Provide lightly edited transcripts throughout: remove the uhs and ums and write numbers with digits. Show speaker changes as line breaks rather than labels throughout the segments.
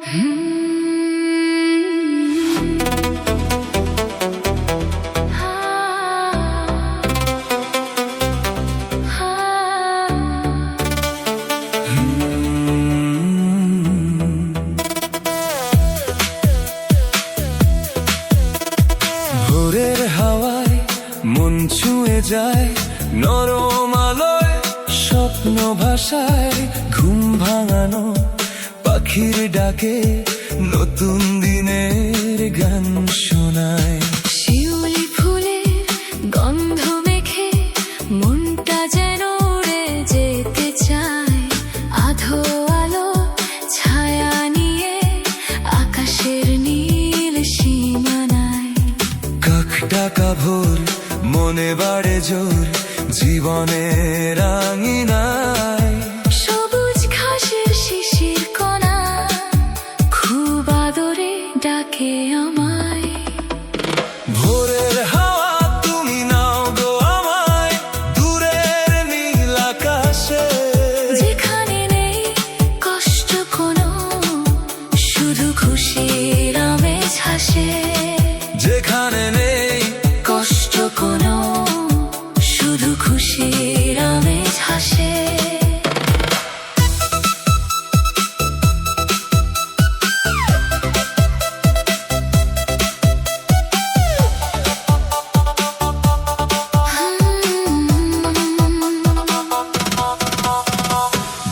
ভোরের হাওয়ায় মন ছুঁয়ে যায়, নরম আলোয় স্বপ্ন ভাষায়, ঘুম ভাঙানো পাখির ডাকে নতুন দিনের গান শোনায়।
শিউলি ফুলের গন্ধ মেখে মনটা যেন উড়ে যেতে চায়, আধো আলো ছায়া নিয়ে আকাশের নীল সীমানায়।
কাক ডাকা ভোর মনে বাড়ে জোর জীবনের আঙিনায়।
সবুজ ঘাসের শিশির কণা খুব আদরে ডাকে আমায়।
ভোরের হাওয়া তুমি নাও গো আমায় দূরের নীল আকাশে,
যেখানে নেই কষ্ট কোনো, শুধু খুশির আমেজ হাসে।
যেখানে নেই
কষ্ট কোনো, শুধু খুশির আমেজ হাসে।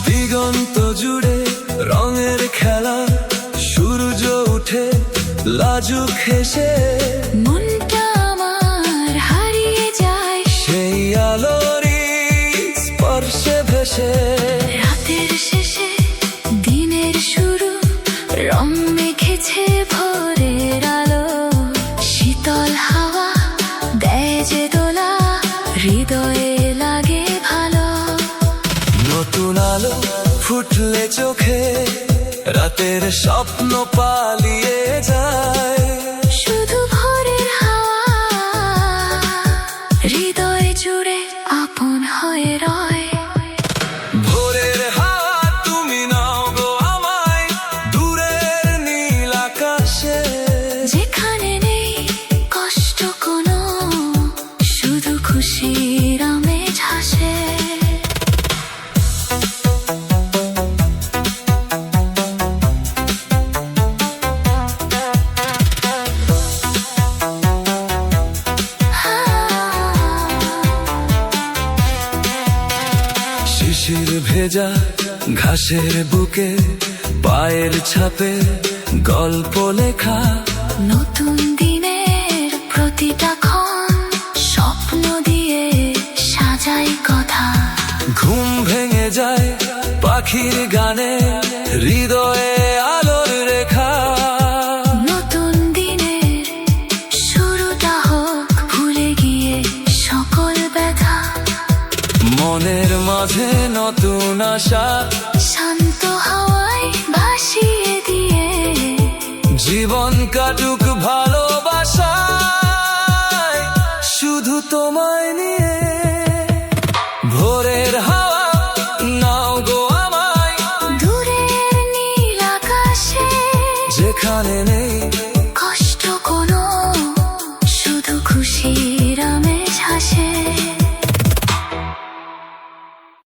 দিগন্ত জুড়ে রঙের খেলা, সূর্য উঠে লাজুক হেসে,
মনটা আমার হারিয়ে যায়
সেই আলোরই স্পর্শে ভেসে।
রাতের শেষে দিনের শুরু, রং মেখেছে ভোরের আলো। শীতল হাওয়া দেয় যে দোলা, হৃদয়ে লাগে ভালো।
নতুন আলো ফুটলে চোখে রাতের স্বপ্ন পালিয়ে যায়।
শুধু ভোরের হাওয়া হৃদয় জুড়ে আপন হয়ে রয়।
ভোরের হাওয়া তুমি নাও গো আমায় দূরের নীল আকাশে,
যেখানে নেই কষ্ট কোনো, শুধু খুশির আমেজ হাসে।
শিশির ভেজা ঘাসের বুকে পায়ের ছাপে গল্প লেখা।
নতুন দিনের প্রতিটা ক্ষণ স্বপ্ন দিয়ে সাজাই কথা।
ঘুম ভেঙে যায় পাখির গানে, হৃদয়ে আলোর রেখা।
নতুন দিনের শুরুটা হোক ভুলে গিয়ে সকল ব্যথা।
মনের মাঝে নতুন আশা,
শান্ত হাওয়ায় ভাসিয়ে দিয়ে
জীবন কাটুক ভালোবাসায়, শুধু তোমায় নিয়ে।